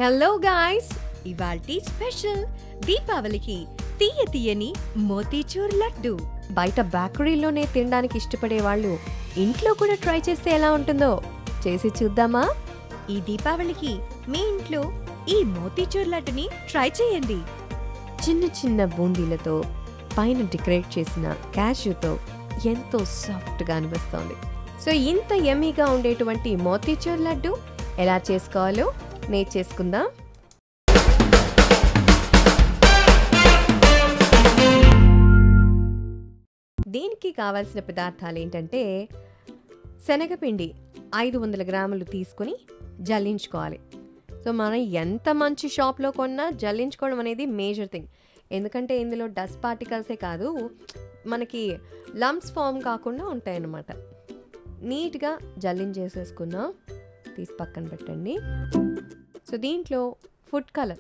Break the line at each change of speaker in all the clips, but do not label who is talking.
Hello guys, ఇవాల్టి special దీపావళికి తీయని మోతీచూర్ లడ్డు. బయట బేకరీలోనే తినడానికి ఇష్టపడే వాళ్ళు ఇంట్లో కూడా ట్రై చేస్తే ఎలా ఉంటుందో చేసి చూద్దామా? ఈ దీపావళికి మీ ఇంట్లో ఈ మోతీచూర్ లడ్డుని ట్రై చేయండి. చిన్న చిన్న బూందీలతో పైన డెకరేట్ చేసిన క్యాష్యూతో ఎంతో సాఫ్ట్గా అనిపిస్తోంది. సో ఇంత యమ్మీగా ఉండేటువంటి మోతీచూర్ లడ్డు ఎలా చేసుకోవాలో నేర్చేసుకుందాం. దీనికి కావాల్సిన పదార్థాలు ఏంటంటే, శనగపిండి 500 గ్రాములు తీసుకుని జల్లించుకోవాలి. సో మనం ఎంత మంచి షాప్లో కొన్నా జల్లించుకోవడం అనేది మేజర్ థింగ్. ఎందుకంటే ఇందులో డస్ట్ పార్టికల్సే కాదు, మనకి లంప్స్ ఫామ్ కాకుండా ఉంటాయన్నమాట. నీట్గా జల్లించేసేసుకున్నాం, తీసి పక్కన పెట్టండి. సో దీంట్లో ఫుడ్ కలర్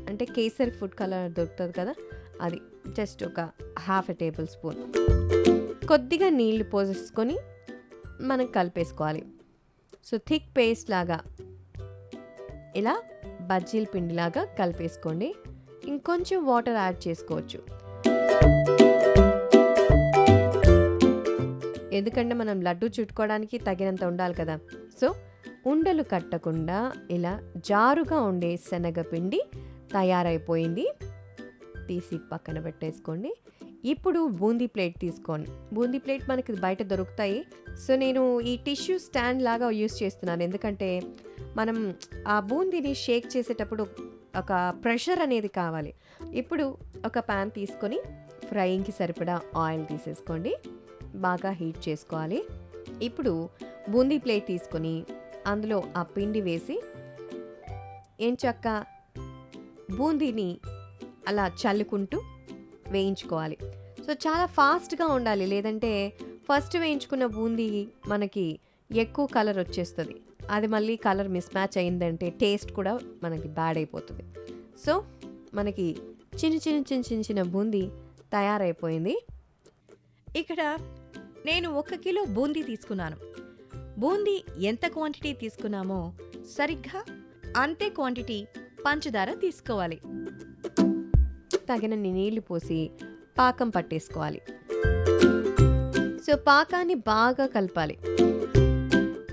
అంటే కేసరి ఫుడ్ కలర్ దొరుకుతుంది కదా, అది జస్ట్ ఒక 1/2 టేబుల్ స్పూన్. కొద్దిగా నీళ్లు పోసేసుకొని మనం కలిపేసుకోవాలి. సో థిక్ పేస్ట్ లాగా ఇలా బజ్జీల పిండిలాగా కలిపేసుకోండి. ఇంకొంచెం వాటర్ యాడ్ చేసుకోవచ్చు, ఎందుకంటే మనం లడ్డు చుట్టుకోవడానికి తగినంత ఉండాలి కదా. సో ఉండలు కట్టకుండా ఇలా జారుగా ఉండే శనగపిండి తయారైపోయింది. తీసి పక్కన పెట్టేసుకోండి. ఇప్పుడు బూందీ ప్లేట్ తీసుకోండి. బూందీ ప్లేట్ మనకి బయట దొరుకుతాయి. సో నేను ఈ టిష్యూ స్టాండ్ లాగా యూస్ చేస్తున్నాను, ఎందుకంటే మనం ఆ బూందీని షేక్ చేసేటప్పుడు ఒక ప్రెషర్ అనేది కావాలి. ఇప్పుడు ఒక ప్యాన్ తీసుకొని ఫ్రైయింగ్కి సరిపడా ఆయిల్ తీసేసుకోండి, బాగా హీట్ చేసుకోవాలి. ఇప్పుడు బూందీ ప్లేట్ తీసుకొని అందులో ఆ పిండి వేసి ఎంచక్క బూందీని అలా చల్లుకుంటూ వేయించుకోవాలి. సో చాలా ఫాస్ట్గా ఉండాలి, లేదంటే ఫస్ట్ వేయించుకున్న బూందీ మనకి ఎక్కువ కలర్ వచ్చేస్తుంది. అది మళ్ళీ కలర్ మిస్ మ్యాచ్ అయిందంటే టేస్ట్ కూడా మనకి బ్యాడ్ అయిపోతుంది. సో మనకి చిన్న బూందీ తయారైపోయింది. ఇక్కడ నేను 1 కిలో బూందీ తీసుకున్నాను. బూందీ ఎంత క్వాంటిటీ తీసుకున్నామో సరిగ్గా అంతే క్వాంటిటీ పంచదార తీసుకోవాలి. తగినన్ని నీళ్లు పోసి పాకం పట్టేసుకోవాలి. సో పాకాన్ని బాగా కలపాలి,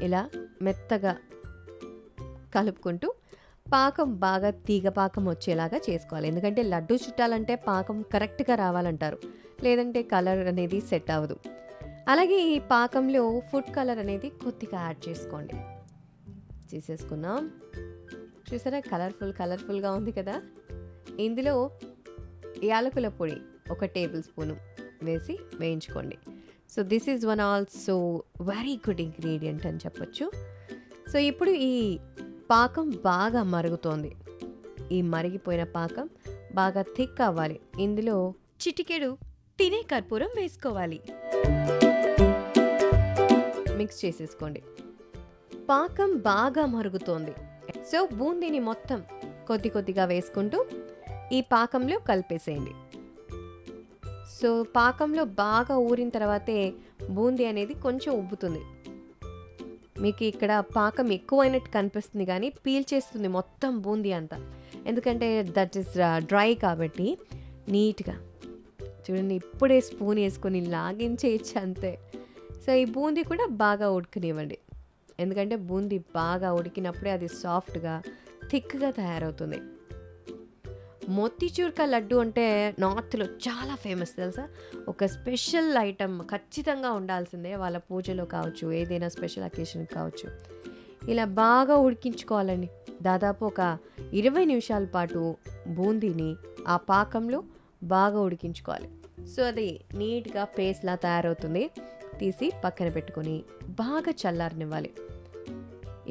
ఇలా మెత్తగా కలుపుకుంటూ పాకం బాగా తీగ పాకం వచ్చేలాగా చేసుకోవాలి. ఎందుకంటే లడ్డు చుట్టాలంటే పాకం కరెక్ట్గా రావాలంటారు, లేదంటే కలర్ అనేది సెట్ అవ్వదు. అలాగే ఈ పాకంలో ఫుడ్ కలర్ అనేది కొద్దిగా యాడ్ చేసుకోండి. చేసేసుకున్నాం. చూసారా, కలర్ఫుల్గా ఉంది కదా. ఇందులో యాలకుల పొడి 1 టేబుల్ స్పూను వేసి వేయించుకోండి. So this is one also very good ingredient అని చెప్పొచ్చు. సో ఇప్పుడు ఈ పాకం బాగా మరుగుతోంది. ఈ మరిగిపోయిన పాకం బాగా థిక్ అవ్వాలి. ఇందులో చిటికెడు తినే కర్పూరం వేసుకోవాలి. మిక్స్ చేసేసుకోండి. పాకం బాగా మరుగుతోంది. సో బూందీని మొత్తం కొద్దిగా వేసుకుంటూ ఈ పాకంలో కలిపేసేయండి. సో పాకంలో బాగా ఊరిన తర్వాతే బూందీ అనేది కొంచెం ఉబ్బుతుంది. మీకు ఇక్కడ పాకం ఎక్కువైనట్టు కనిపిస్తుంది, కానీ పీల్చేస్తుంది మొత్తం బూందీ అంతా, ఎందుకంటే దట్ ఈస్ డ్రై కాబట్టి. నీట్గా చూడండి, ఇప్పుడే స్పూన్ వేసుకొని లాగించేయచ్చు అంతే. సో ఈ బూందీ కూడా బాగా ఉడకనివ్వండి, ఎందుకంటే బూందీ బాగా ఉడికినప్పుడే అది సాఫ్ట్గా థిక్గా తయారవుతుంది. మోతిచూర్ లడ్డు అంటే నార్త్లో చాలా ఫేమస్ తెలుసా. ఒక స్పెషల్ ఐటమ్ ఖచ్చితంగా ఉండాల్సిందే, వాళ్ళ పూజలో కావచ్చు, ఏదైనా స్పెషల్ అకేషన్ కావచ్చు. ఇలా బాగా ఉడికించుకోవాలండి. దాదాపు ఒక 20 నిమిషాల పాటు బూందీని ఆ పాకంలో బాగా ఉడికించుకోవాలి. సో అది నీట్గా పేస్ట్లా తయారవుతుంది. తీసి పక్కన పెట్టుకొని బాగా చల్లారనివ్వాలి.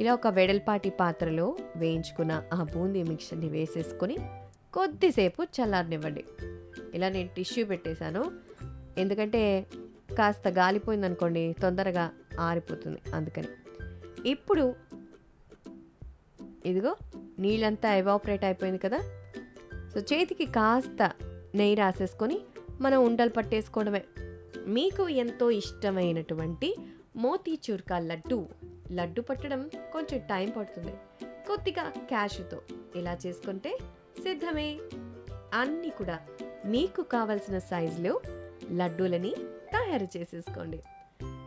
ఇలా ఒక వెడల్పాటి పాత్రలో వేయించుకున్న ఆ బూందీ మిక్చర్ని వేసేసుకొని కొద్దిసేపు చల్లారనివ్వండి. ఇలా నేను టిష్యూ పెట్టేశాను, ఎందుకంటే కాస్త గాలిపోయింది అనుకోండి తొందరగా ఆరిపోతుంది, అందుకని. ఇప్పుడు ఇదిగో నీళ్ళంతా ఎవాపరేట్ అయిపోయింది కదా. సో చేతికి కాస్త నెయ్యి రాసేసుకొని మనం ఉండలు పట్టేసుకోవడమే. మీకు ఎంతో ఇష్టమైనటువంటి మోతీచూర్ లడ్డు పట్టడం కొంచెం టైం పడుతుంది, కొద్దిగా క్యాష్యూతో ఇలా చేసుకుంటే సిద్ధమే. అన్నీ కూడా మీకు కావలసిన సైజులో లడ్డూలని తయారు చేసేసుకోండి.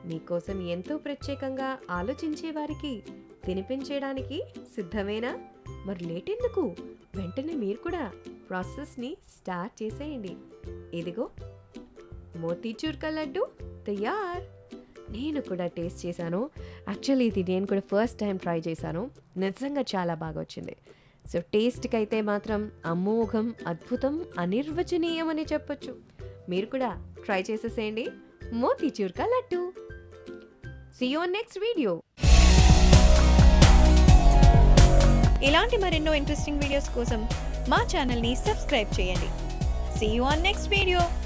మీకోసం ఎంతో ప్రత్యేకంగా ఆలోచించే వారికి తినిపించడానికి సిద్ధమేనా? మరి లేట్ ఎందుకు? వెంటనే మీరు కూడా ప్రాసెస్ని స్టార్ట్ చేసేయండి. ఇదిగో మోతీచూర్ కా లడ్డు తయార్. నేను కూడా టేస్ట్ చేశాను. యాక్చువల్లీ ఇది నేను కూడా ఫస్ట్ టైం ట్రై చేశాను. నిజంగా చాలా బాగా వచ్చింది. సో టేస్ట్కి అయితే మాత్రం అమోఘం, అద్భుతం, అనిర్వచనీయం అని చెప్పొచ్చు. మీరు కూడా ట్రై చేసేసేయండి మోతీచూర్ కా laddu. See you on next video.
ఇలాంటి మరెన్నో ఇంట్రెస్టింగ్ వీడియోస్ కోసం మా ఛానల్ని సబ్స్క్రైబ్ చేయండి. See you on next video.